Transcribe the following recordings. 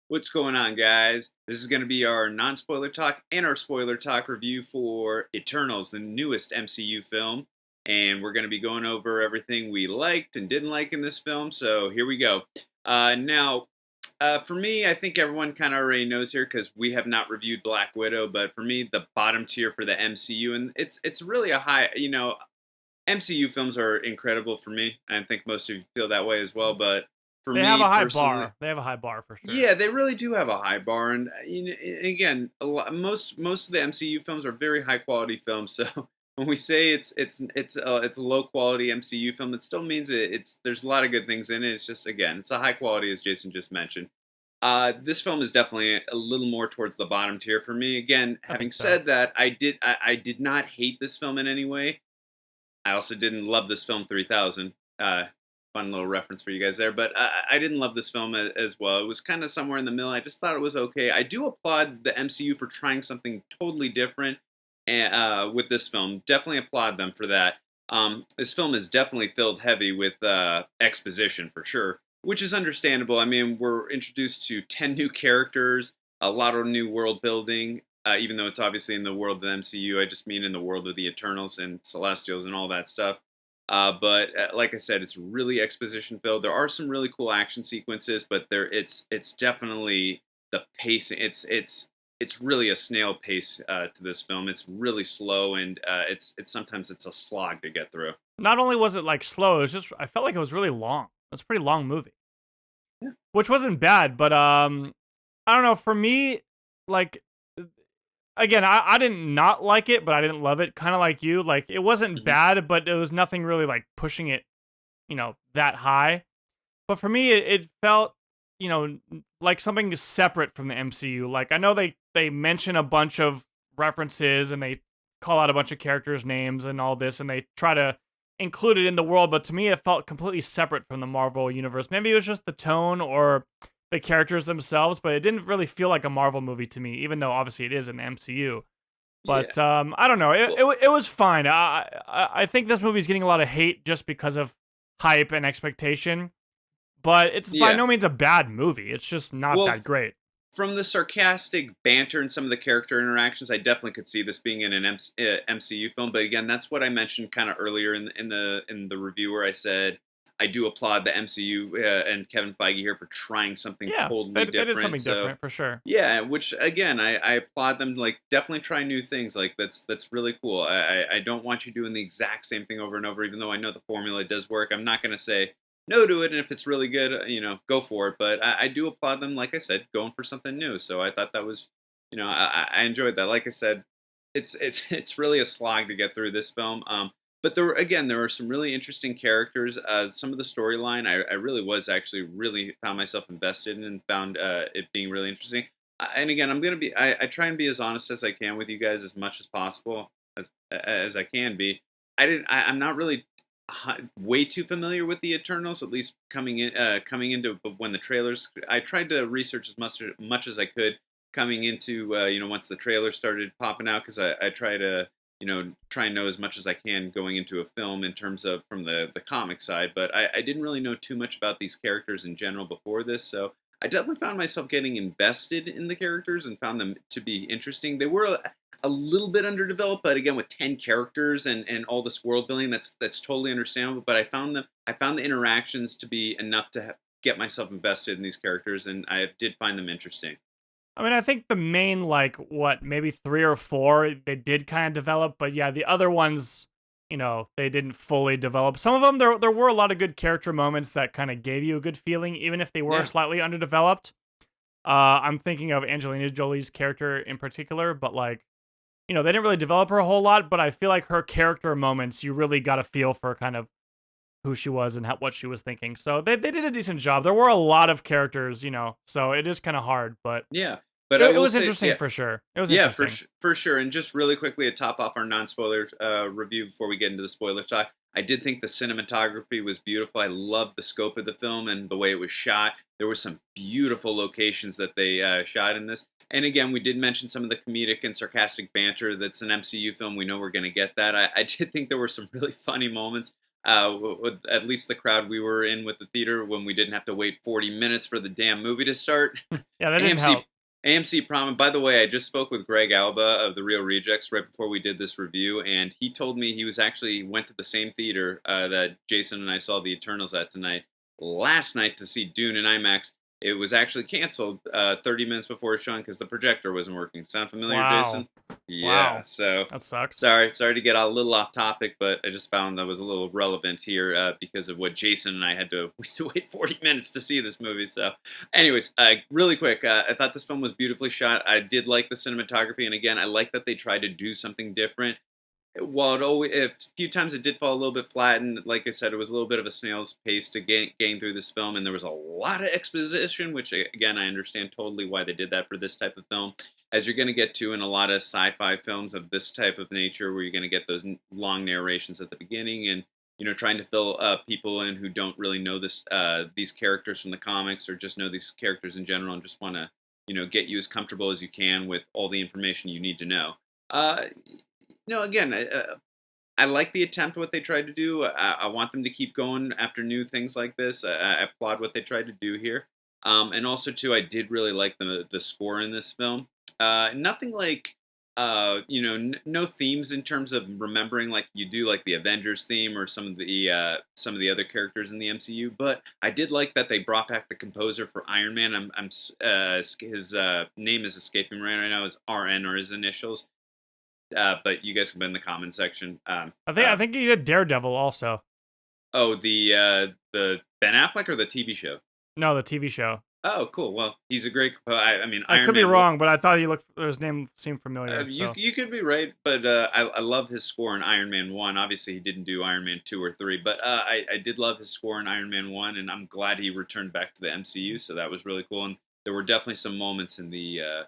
What's going on, guys? This is going to be our non spoiler talk and our spoiler talk review for Eternals, the newest MCU film. And we're going to be going over everything we liked and didn't like in this film. So here we go. For me, I think everyone kind of already knows here because we have not reviewed Black Widow. But for me, the bottom tier for the MCU, and it's really a high. MCU films are incredible for me. I think most of you feel that way as well. But for They have me a high personally, bar. They have a high bar for sure. yeah, they really do have a high bar, and again, most of the MCU films are very high quality films. So when we say it's a low quality MCU film, it still means it's there's a lot of good things in it. It's just again, it's a high quality, as Jason just mentioned. This film is definitely a little more towards the bottom tier for me. Again, I having think so. said that, I did not hate this film in any way. I also didn't love this film 3000. Fun little reference for you guys there, but I didn't love this film as well. It was kind of somewhere in the middle. I just thought it was okay. I do applaud the MCU for trying something totally different with this film. Definitely applaud them for that. This film is definitely filled heavy with exposition for sure, which is understandable. I mean, we're introduced to 10 new characters, a lot of new world building, even though it's obviously in the world of the MCU. I just mean in the world of the Eternals and Celestials and all that stuff. But like I said, it's really exposition filled. There are some really cool action sequences, but it's definitely the pace. It's really a snail pace to this film. It's really slow, and it's sometimes it's a slog to get through. Not only was it like slow, it was just I felt like it was really long. It was a pretty long movie, Yeah. which wasn't bad, but I don't know. For me, like again, I didn't not like it, but I didn't love it. Kind of like you, like it wasn't Hmm. bad, but it was nothing really like pushing it, that high. But for me, it felt, like something separate from the MCU. Like I know they mention a bunch of references and they call out a bunch of characters' names and all this, and they try to include it in the world. But to me, it felt completely separate from the Marvel universe. Maybe it was just the tone or the characters themselves, but it didn't really feel like a Marvel movie to me, even though obviously it is an MCU. Yeah. But I don't know. Well, It was fine. I think this movie's getting a lot of hate just because of hype and expectation, but it's by yeah. no means a bad movie. It's just not Well, that great. from the sarcastic banter and some of the character interactions, I definitely could see this being in an MCU film. But again, that's what I mentioned kind of earlier in the review where I said I do applaud the MCU and Kevin Feige here for trying something Yeah, totally they did different. something So different for sure. yeah, which again, I applaud them. Like, definitely try new things. Like, that's really cool. I don't want you doing the exact same thing over and over, even though I know the formula does work. I'm not going to say no to it, and if it's really good, go for it. But I do applaud them. Like I said, going for something new. So I thought that was, I enjoyed that. Like I said, it's really a slog to get through this film. But there were some really interesting characters. Some of the storyline, I really was actually really found myself invested in and found it being really interesting. And again, I try and be as honest as I can with you guys as much as possible as I can be. I'm not really way too familiar with the Eternals, at least coming into when the trailers. I tried to research as much as I could coming into once the trailers started popping out because I try to try and know as much as I can going into a film in terms of from the comic side. But I didn't really know too much about these characters in general before this, so I definitely found myself getting invested in the characters and found them to be interesting. They were a little bit underdeveloped, but again, with 10 characters and all this world building, that's totally understandable. But I found the interactions to be enough to get myself invested in these characters, and I did find them interesting. I mean, I think the main like what maybe three or four they did kind of develop, but yeah, the other ones, they didn't fully develop. Some of them there were a lot of good character moments that kind of gave you a good feeling, even if they were Yeah. slightly underdeveloped. I'm thinking of Angelina Jolie's character in particular, but like they didn't really develop her a whole lot, but I feel like her character moments, you really got a feel for kind of who she was and what she was thinking. So they did a decent job. There were a lot of characters, so it is kind of hard, but Yeah, but I it will was say, interesting yeah, for sure. It was yeah, interesting. for sure. And just really quickly to top off our non-spoiler review before we get into the spoiler talk, I did think the cinematography was beautiful. I loved the scope of the film and the way it was shot. There were some beautiful locations that they shot in this. And again, we did mention some of the comedic and sarcastic banter. That's an MCU film. We know we're going to get that. I did think there were some really funny moments. at least the crowd we were in with the theater when we didn't have to wait 40 minutes for the damn movie to start. Yeah, that didn't help. AMC prom. By the way, I just spoke with Greg Alba of The Real Rejects right before we did this review, and he told me he was actually went to the same theater that Jason and I saw the Eternals at tonight last night to see Dune in IMAX. It was actually canceled 30 minutes before it showing because the projector wasn't working. Sound familiar, Wow. Jason? Yeah. Wow. So That sucks. sorry to get a little off topic, but I just found that was a little relevant here because of what Jason and I had to wait 40 minutes to see this movie. So, anyways, really quick, I thought this film was beautifully shot. I did like the cinematography, and again, I like that they tried to do something different. While a few times it did fall a little bit flat, and like I said, it was a little bit of a snail's pace to gain through this film, and there was a lot of exposition, which again I understand totally why they did that for this type of film, as you're going to get to in a lot of sci-fi films of this type of nature, where you're going to get those long narrations at the beginning, and trying to fill people in who don't really know these characters from the comics, or just know these characters in general, and just want to get you as comfortable as you can with all the information you need to know. Uh, again, I like the attempt what they tried to do. I want them to keep going after new things like this. I applaud what they tried to do here, and also too, I did really like the score in this film. Nothing like no themes in terms of remembering like you do like the Avengers theme or some of the other characters in the MCU. But I did like that they brought back the composer for Iron Man. His name is escaping me right now. Is RN or his initials. But you guys can put in the comment section. I think he did Daredevil also. Oh, the Ben Affleck or the TV show? No, the TV show. Oh, cool. Well, he's a great. I mean, I Iron could be Man. wrong, but I thought his name seemed familiar. You could be right, but I love his score in Iron Man 1. Obviously, he didn't do Iron Man 2 or 3, but I did love his score in Iron Man 1, and I'm glad he returned back to the MCU. So that was really cool, and there were definitely some moments in the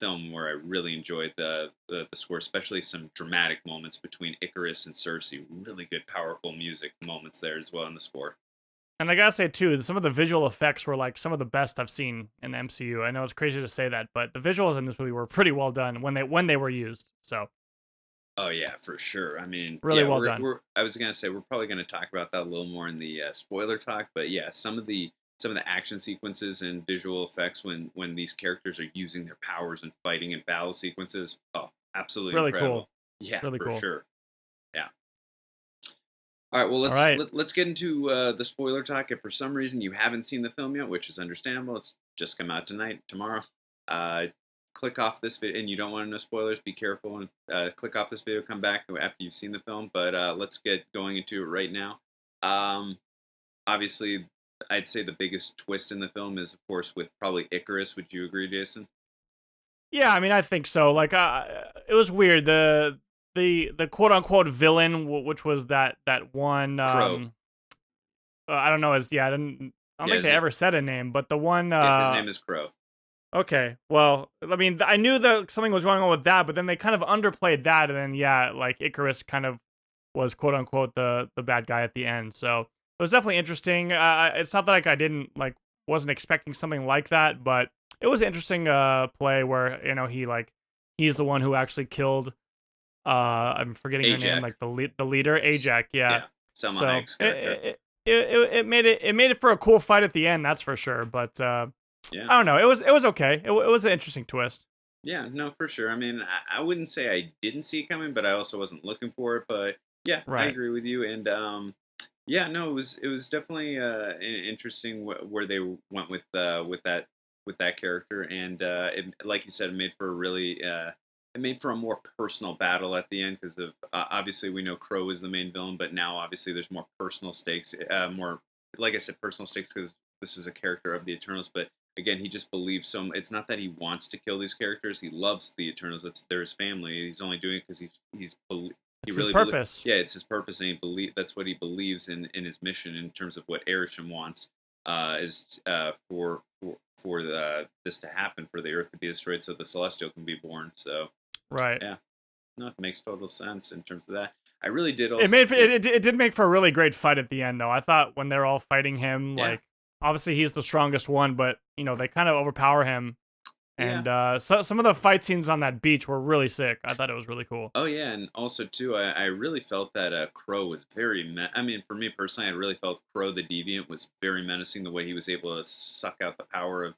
film where I really enjoyed the score, especially some dramatic moments between Icarus and Cersei. Really good, powerful music moments there as well in the score. And I gotta say too, some of the visual effects were like some of the best I've seen in the MCU. I know it's crazy to say that, but the visuals in this movie were pretty well done when they were used. So. Oh yeah, for sure. I mean, really yeah, well done. I was gonna say we're probably gonna talk about that a little more in the spoiler talk, but yeah, some of the action sequences and visual effects when these characters are using their powers and fighting in battle sequences, oh, absolutely really incredible. Cool. Yeah, really for cool. sure. Yeah. All right, well let's get into the spoiler talk. If for some reason you haven't seen the film yet, which is understandable, it's just come out tomorrow. Click off this video, and you don't want to know spoilers. Be careful and click off this video. Come back after you've seen the film. But let's get going into it right now. Obviously, I'd say the biggest twist in the film is, of course, with probably Icarus. Would you agree, Jason? Yeah, I mean, I think so. Like, it was weird. The quote unquote villain, which was that one. Crow. I don't know. I don't think they ever said a name, but the one. Yeah, his name is Crow. Okay, well, I mean, I knew that something was going on with that, but then they kind of underplayed that, and then yeah, like Icarus kind of was quote unquote the bad guy at the end. So it was definitely interesting. It's not that like I didn't wasn't expecting something like that, but it was an interesting play where he's the one who actually killed. I'm forgetting her name, like the leader, Ajax. Yeah. Salma so Hayek's character. It made it for a cool fight at the end, that's for sure. But yeah. I don't know. It was okay. It was an interesting twist. Yeah, no, for sure. I mean, I wouldn't say I didn't see it coming, but I also wasn't looking for it. But yeah, right. I agree with you. And yeah, no, it was definitely interesting where they went with that character, and like you said, it made for a really it made for a more personal battle at the end because of obviously we know Crow is the main villain, but now obviously there's more personal stakes, more like I said, personal stakes because this is a character of the Eternals, but again, he just believes so. It's not that he wants to kill these characters; he loves the Eternals. They're his family. He's only doing it because it's his purpose. Yeah, it's his purpose, and that's what he believes in his mission in terms of what Arishem wants is for this to happen, for the Earth to be destroyed, so the Celestial can be born. So, right, yeah, no, it makes total sense in terms of that. I really did. Also, it did make for a really great fight at the end, though. I thought when they're all fighting him, like obviously he's the strongest one, but they kind of overpower him Yeah. And so some of the fight scenes on that beach were really sick. I thought it was really cool. Oh yeah, and also too, I really felt that Crow was very. I mean, for me personally, I really felt Crow the Deviant was very menacing. The way he was able to suck out the power of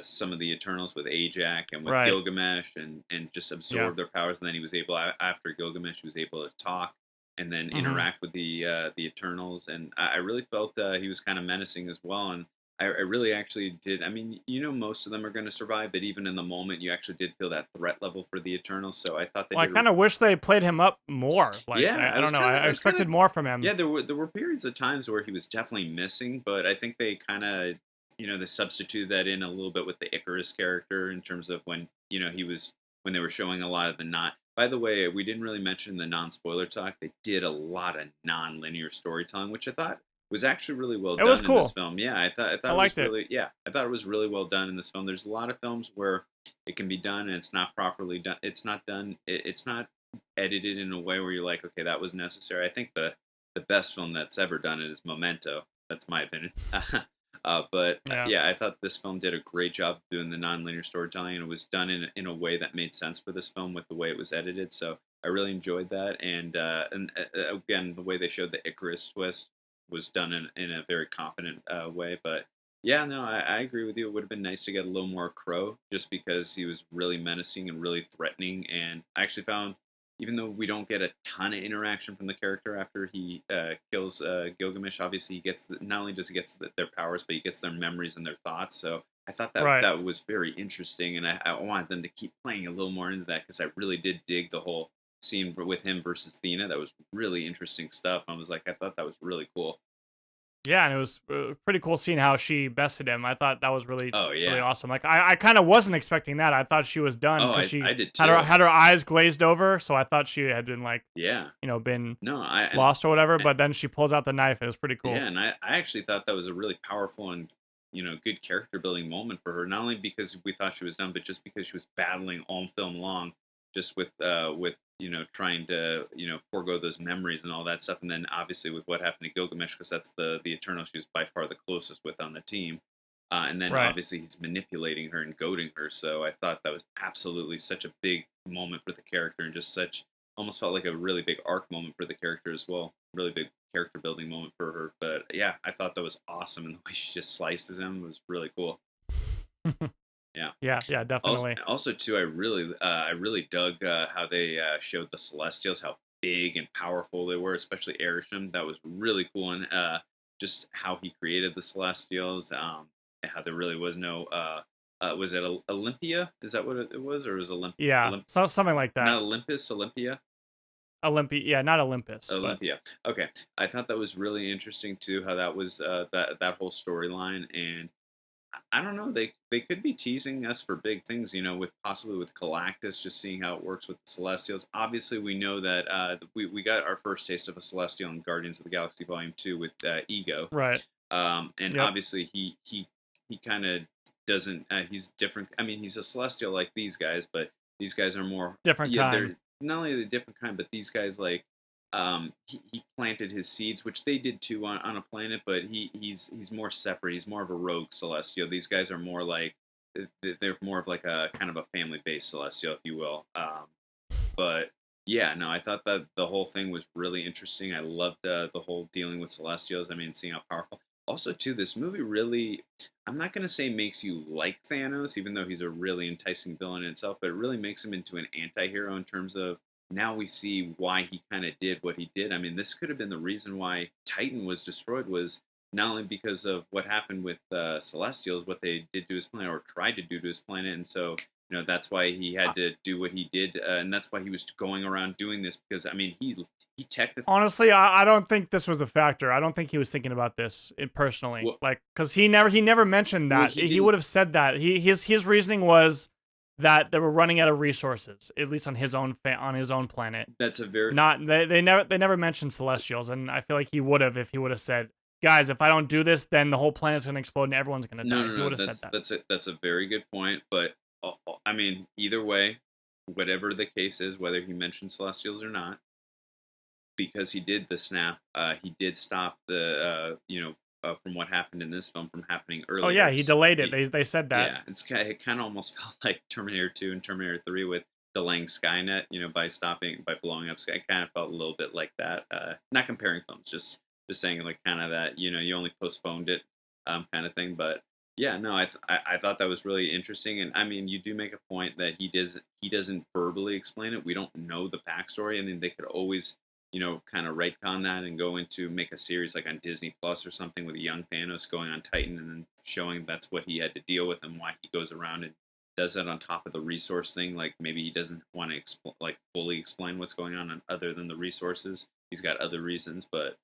some of the Eternals with Ajak and with Right. Gilgamesh, and just Yeah. absorb their powers. And then he was able, after Gilgamesh, he was able to talk and then Mm-hmm. interact with the Eternals. And I really felt he was kind of menacing as well. And I really actually did. I mean, most of them are going to survive, but even in the moment, you actually did feel that threat level for the Eternals. So I thought they Well, I did. kind of wish they played him up more. Like Yeah, I don't know. I expected more from him. yeah. There were periods of times where he was definitely missing, but I think they kind of they substituted that in a little bit with the Icarus character in terms of when he was when they were showing a lot of the not. By the way, we didn't really mention the non-spoiler talk. They did a lot of non-linear storytelling, which I thought was actually really well It was done in this cool. film. Yeah, I thought I it was liked it. really I thought it was really well done in this film. There's a lot of films where it can be done and it's not properly done. It's not done. It's not edited in a way where you're like, okay, that was necessary. I think the best film that's ever done it is Memento. That's my opinion. But Yeah. yeah, I thought this film did a great job doing the non-linear storytelling, and it was done in a way that made sense for this film with the way it was edited. So I really enjoyed that, and again, the way they showed the Icarus twist was done in a very confident way. But yeah, no, I agree with you. It would have been nice to get a little more Crow, just because he was really menacing and really threatening. And I actually found, even though we don't get a ton of interaction from the character after he kills Gilgamesh, obviously he gets not only does he get their powers, but he gets their memories and their thoughts. So I thought that Right. that was very interesting, and I wanted them to keep playing a little more into that because I really did dig the whole scene with him versus Thena. That was really interesting stuff. I was like, I thought that was really cool. Yeah, and it was pretty cool seeing how she bested him. I thought that was really, Oh really yeah. awesome. Like I kind of wasn't expecting that. I thought she was done Oh, because I she did had her too. had her eyes glazed over. So I thought she had been like, Yeah. been No, I and lost or whatever. But then she pulls out the knife. And it was pretty cool. Yeah, and I actually thought that was a really powerful and good character building moment for her. Not only because we thought she was done, but just because she was battling all film long, just with trying to forego those memories and all that stuff, and then obviously with what happened to Gilgamesh, because that's the Eternal she was by far the closest with on the team, and then Right. obviously he's manipulating her and goading her. So I thought that was absolutely such a big moment for the character, and just such almost felt like a really big arc moment for the character as well. Really big character building moment for her. But yeah, I thought that was awesome, and the way she just slices him was really cool. Yeah. Yeah. Yeah. Also, Definitely. also too, I really dug how they showed the Celestials, how big and powerful they were, especially Arishem. That was really cool, and just how he created the Celestials. And how there really was no. Was it Olympia? Is that what it was, or was Yeah. Olymp So something like that. not Olympus? Olympia? Olympia. Yeah. Not Olympus, but Olympia. Okay, I thought that was really interesting too. How that was that whole storyline, and I don't know. They could be teasing us for big things, with possibly with Galactus, just seeing how it works with the Celestials. Obviously, we know that we got our first taste of a Celestial in Guardians of the Galaxy Volume 2 with Ego, right. and Yep. obviously he kind of doesn't. He's different. I mean, he's a Celestial like these guys, but these guys are more. Different Yeah, kind. they're not only the different kind, but these guys like he planted his seeds, which they did too on a planet, but he's more separate. He's more of a rogue Celestial. These guys are more like they're more of like a kind of a family based Celestial, if you will. But yeah, no, I thought that the whole thing was really interesting. I loved the whole dealing with Celestials. I mean, seeing how powerful. Also, too, this movie really, I'm not going to say makes you like Thanos, even though he's a really enticing villain in itself, but it really makes him into an anti hero in terms of now we see why he kind of did what he did. I mean, this could have been the reason why Titan was destroyed, was not only because of what happened with Celestials, what they did to his planet or tried to do to his planet, and so that's why he had to do what he did, and that's why he was going around doing this, because I mean he technically. Honestly, I don't think this was a factor. I don't think he was thinking about this personally. Well, Like, because he never mentioned well that. he He didn't. would have said that. His reasoning was that they were running out of resources, at least on his own on his own planet. That's a very. Not they never mentioned Celestials, and I feel like he would have if he would have said, "Guys, if I don't do this, then the whole planet's gonna explode and everyone's gonna No, die." no, He no. would have said That's that. that's a very good point. But I mean, either way, whatever the case is, whether he mentioned Celestials or not, because he did the snap, he did stop the from what happened in this film from happening Oh yeah, earlier. he delayed it. He, They said that. yeah, it kind of almost felt like Terminator 2 and Terminator 3 with delaying Skynet, by blowing up Sky. It kind of felt a little bit like that. Not comparing films, just saying like kind of that, you only postponed it, kind of thing. But yeah, no, I thought that was really interesting, and I mean, you do make a point that he doesn't verbally explain it. We don't know the backstory. I mean, they could always, kind of retcon that and go into make a series like on Disney Plus or something with a young Thanos going on Titan and then showing that's what he had to deal with and why he goes around and does that on top of the resource thing. Like maybe he doesn't want to fully explain what's going on other than the resources. He's got other reasons, but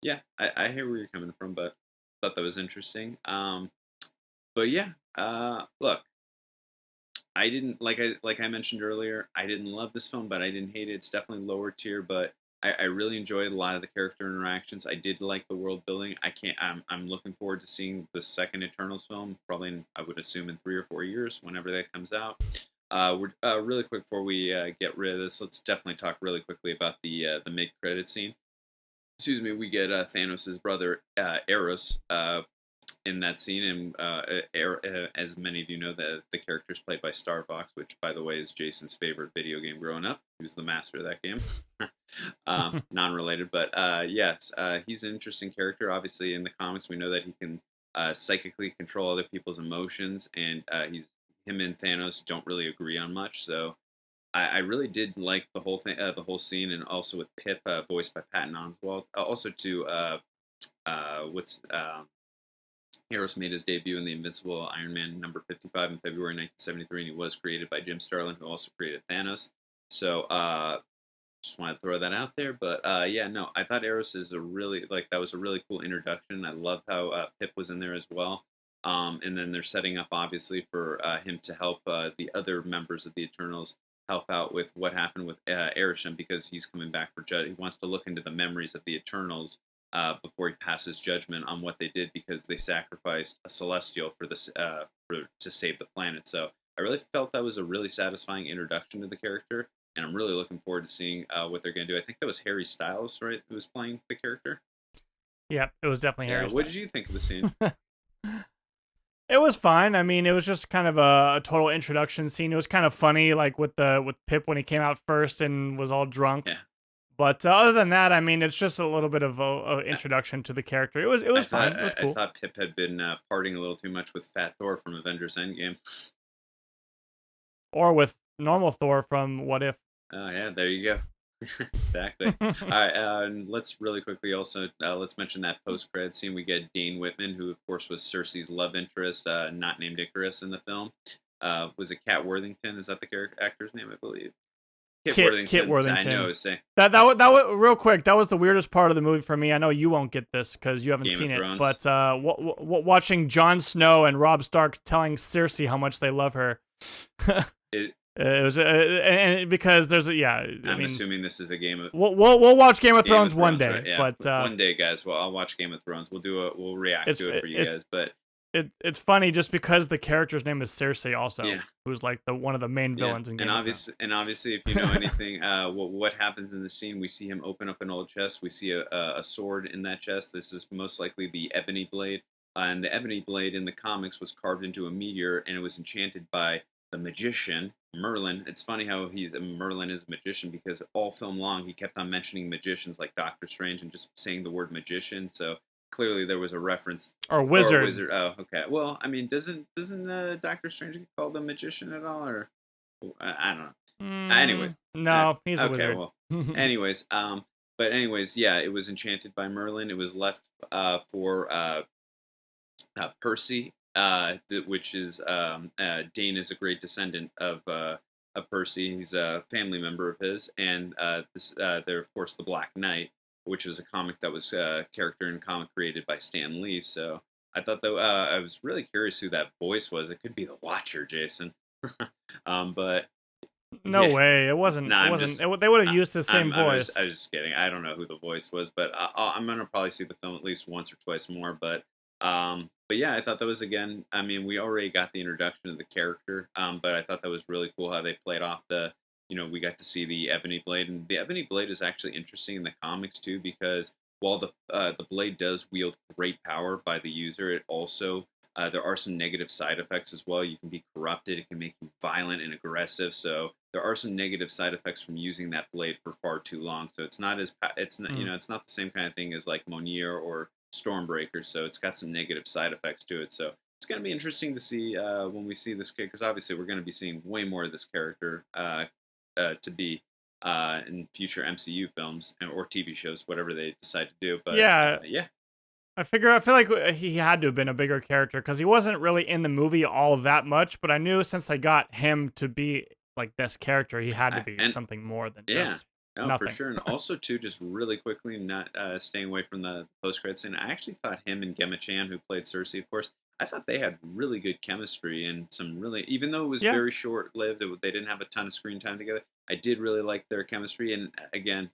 yeah, I hear where you're coming from, but thought that was interesting. But yeah, look, I didn't like I mentioned earlier. I didn't love this film, but I didn't hate it. It's definitely lower tier, but I really enjoyed a lot of the character interactions. I did like the world building. I can't. I'm looking forward to seeing the second Eternals film. Probably, I would assume in 3 or 4 years, whenever that comes out. We're really quick before we get rid of this. Let's definitely talk really quickly about the mid credit scene. Excuse me. We get Thanos' brother Eros in that scene, and as many of you know, the character is played by Starfox, which, by the way, is Jason's favorite video game growing up. He was the master of that game. Non-related, but yes, he's an interesting character. Obviously, in the comics, we know that he can psychically control other people's emotions, and him and Thanos don't really agree on much. So I really did like the whole thing, the whole scene, and also with Pip, voiced by Patton Oswalt. Also to what's Harris made his debut in the Invincible Iron Man number 55 in February 1973, and he was created by Jim Starlin, who also created Thanos. So, just wanted to throw that out there. But yeah, no, I thought Eros is that was a really cool introduction. I love how Pip was in there as well. And then they're setting up, obviously, for him to help the other members of the Eternals help out with what happened with Erisham, because he's coming back for judge. He wants to look into the memories of the Eternals before he passes judgment on what they did, because they sacrificed a Celestial to save the planet. So I really felt that was a really satisfying introduction to the character, and I'm really looking forward to seeing what they're going to do. I think that was Harry Styles, right, who was playing the character. Yep, it was definitely Yeah, Harry what Styles. did you think of the scene? It was fine. I mean, it was just kind of a total introduction scene. It was kind of funny, like with Pip when he came out first and was all drunk. Yeah. But other than that, I mean, it's just a little bit of a introduction to the character. It was fine. It was cool. I thought Pip had been partying a little too much with Fat Thor from Avengers Endgame. Or with normal Thor from What If. Oh yeah, there you go. Exactly. All right, and let's really quickly also let's mention that post-credit scene. We get Dane Whitman, who of course was Cersei's love interest, not named Icarus in the film. Was it Kat Worthington? Is that the character actor's name? I believe. Kit Worthington. I know. Say that was real quick. That was the weirdest part of the movie for me. I know you won't get this because you haven't Game seen of it, Thrones. but watching Jon Snow and Robb Stark telling Cersei how much they love her. It was and because there's I'm assuming this is a game of. We'll watch Game of Thrones one day, right? Yeah. But one day, guys. Well, I'll watch Game of Thrones. We'll react to it for you guys. But it's funny just because the character's name is Cersei, also, yeah. who's like one of the main villains in Game of Thrones. And obviously, if you know anything, what happens in the scene, we see him open up an old chest. We see a sword in that chest. This is most likely the Ebony Blade, and the Ebony Blade in the comics was carved into a meteor, and it was enchanted by the magician Merlin. It's funny how Merlin is a magician, because all film long he kept on mentioning magicians like Doctor Strange and just saying the word magician. So clearly there was a reference. Or wizard. Or wizard. Oh, okay. Well, I mean, doesn't Doctor Strange get called a magician at all, or I don't know. Anyway, no, he's a wizard. Well, but anyways, yeah, it was enchanted by Merlin. It was left for Percy, which is Dane is a great descendant of Percy. He's a family member of his, and they're of course the Black Knight, which was a comic that was character and comic created by Stan Lee. So I thought that I was really curious who that voice was. It could be the Watcher, Jason. But no way, it wasn't. Nah, it wasn't. They would have used the same voice. I was just kidding. I don't know who the voice was, but I'm gonna probably see the film at least once or twice more. But yeah, I thought that was, again, I mean, we already got the introduction of the character, but I thought that was really cool how they played off we got to see the Ebony Blade, and the Ebony Blade is actually interesting in the comics too, because while the blade does wield great power by the user, it also there are some negative side effects as well. You can be corrupted. It can make you violent and aggressive. So there are some negative side effects from using that blade for far too long. So it's not it's not Mm. it's not the same kind of thing as like Monier or Stormbreaker. So it's got some negative side effects to it. So it's going to be interesting to see when we see this kid, because obviously we're going to be seeing way more of this character to be in future MCU films or TV shows, whatever they decide to do. But Yeah, yeah, I feel like he had to have been a bigger character because he wasn't really in the movie all that much. But I knew since they got him to be like this character, he had to be and something more than yeah, just no, for nothing. sure. And also too, just really quickly, not staying away from the post credits scene. I actually thought him and Gemma Chan, who played Cersei, of course, I thought they had really good chemistry and some really, even though it was Yeah, very short lived, they didn't have a ton of screen time together. I did really like their chemistry, and again,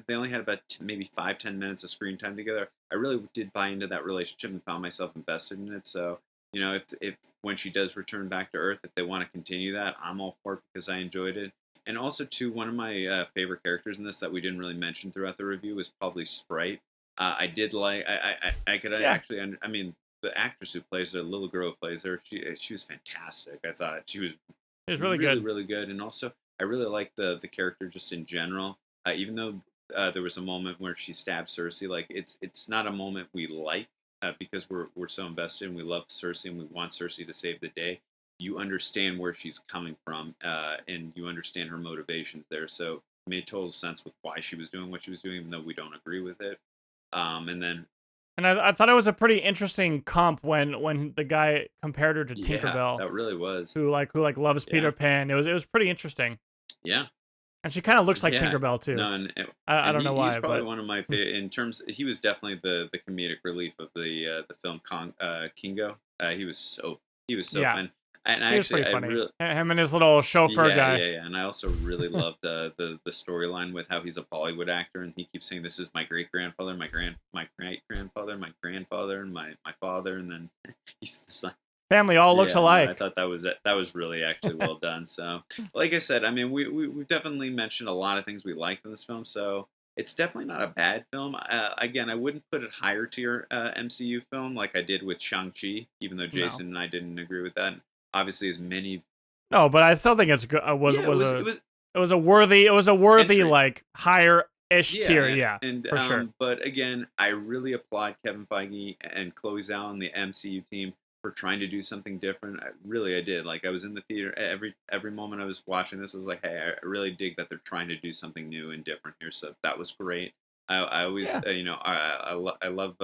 they only had about maybe 5-10 minutes of screen time together. I really did buy into that relationship and found myself invested in it. So if when she does return back to Earth, if they want to continue that, I'm all for it because I enjoyed it. And also, too, one of my favorite characters in this that we didn't really mention throughout the review was probably Sprite. I did like. I could yeah, actually. I mean, the actress who plays the little girl who plays her. She was fantastic. I thought she was he was really really good. really good. And also, I really liked the character just in general. Even though there was a moment where she stabbed Cersei, like it's not a moment we like because we're so invested and we love Cersei and we want Cersei to save the day. You understand where she's coming from, and you understand her motivations there. So it made total sense with why she was doing what she was doing, even though we don't agree with it. And then, And I thought it was a pretty interesting comp when the guy compared her to yeah, Tinkerbell, that really was. who loves Yeah, Peter Pan. It was pretty interesting, yeah, and she kind of looks like yeah. Tinkerbell too. No, I and don't know he's why, probably but one of my favorite in terms. He was definitely the comedic relief of the film Kingo. He was so yeah, fun. And he was actually, pretty I funny. really Him and his little chauffeur yeah, guy. yeah, yeah. And I also really love the storyline with how he's a Bollywood actor and he keeps saying this is my great grandfather, my great grandfather, my grandfather, and my father, and then he's the son. Family all looks Yeah, no, I alike. thought that was really actually well done. So, like I said, I mean, we've definitely mentioned a lot of things we liked in this film. So it's definitely not a bad film. Again, I wouldn't put it higher tier MCU film like I did with Shang Chi, even though No, Jason and I didn't agree with that. Obviously, as many no, but I still think it's good. yeah, it was It was a worthy entry. like higher ish tier. Yeah, Yeah, and for sure. but again, I really applaud Kevin Feige and Chloe Zhao and the MCU team for trying to do something different. I did. Like I was in the theater every moment I was watching this. I was like, hey, I really dig that they're trying to do something new and different here. So that was great. I always, Yeah. I love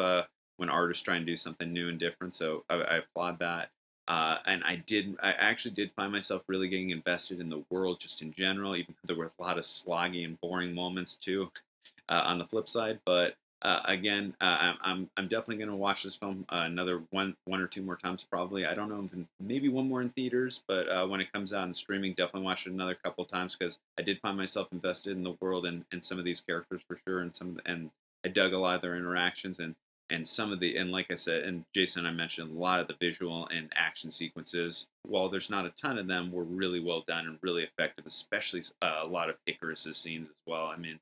when artists try and do something new and different. So I applaud that. And I actually did find myself really getting invested in the world just in general, even though there were a lot of sloggy and boring moments too on the flip side. But again, I'm definitely going to watch this film another one or two more times probably. I don't know, if maybe one more in theaters, but when it comes out in streaming, definitely watch it another couple times because I did find myself invested in the world and some of these characters for sure, and I dug a lot of their interactions and some of the and like I said, and Jason and I mentioned a lot of the visual and action sequences. While there's not a ton of them, were really well done and really effective, especially a lot of Icarus's scenes as well. I mean,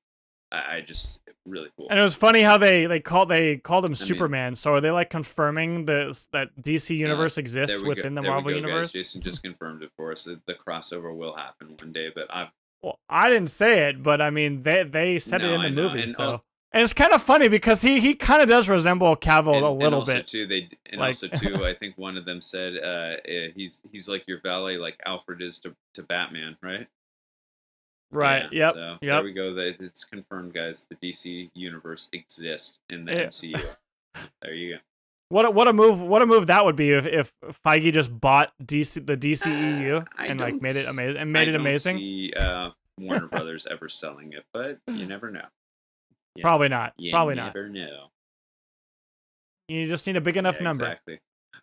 I just really cool. And it was funny how they called him I mean, Superman. So are they like confirming that DC uh, universe exists within the there we Marvel go, guys. universe? Jason just confirmed it for us. The crossover will happen one day, but I Well, I didn't say it, but I mean they said it no, in the I know, movie. So and it's kind of funny because he kind of does resemble Cavill a and little also bit. too Like I think one of them said he's like your valet, like Alfred is to Batman, right? right. Yeah, Yep. so there Yep. we go. That it's confirmed, guys. The DC universe exists in the It, MCU. There you go. what a move that would be if Feige just bought the DCEU I and like don't. made it amazing and I made it don't amazing. see Warner Brothers ever selling it, but you never know. You, Probably not. you Probably not. never know. You just need a big enough Yeah, number. exactly.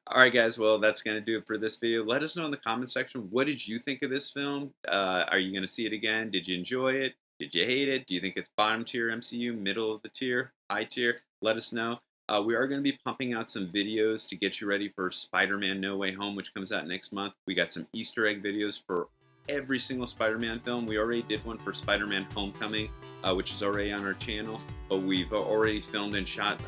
All right, guys. Well, that's gonna do it for this video. Let us know in the comment section. What did you think of this film? Are you gonna see it again? Did you enjoy it? Did you hate it? Do you think it's bottom tier MCU, middle of the tier, high tier? Let us know. We are going to be pumping out some videos to get you ready for Spider-Man No Way Home, which comes out next month. We got some Easter egg videos for every single Spider-Man film. We already did one for Spider-Man Homecoming, which is already on our channel, but we've already filmed and shot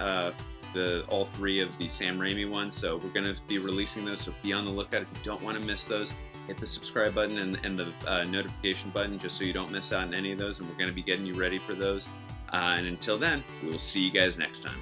all 3 of the Sam Raimi ones, so we're going to be releasing those, so be on the lookout. If you don't want to miss those, hit the subscribe button and the notification button just so you don't miss out on any of those, and we're going to be getting you ready for those. And until then, we will see you guys next time.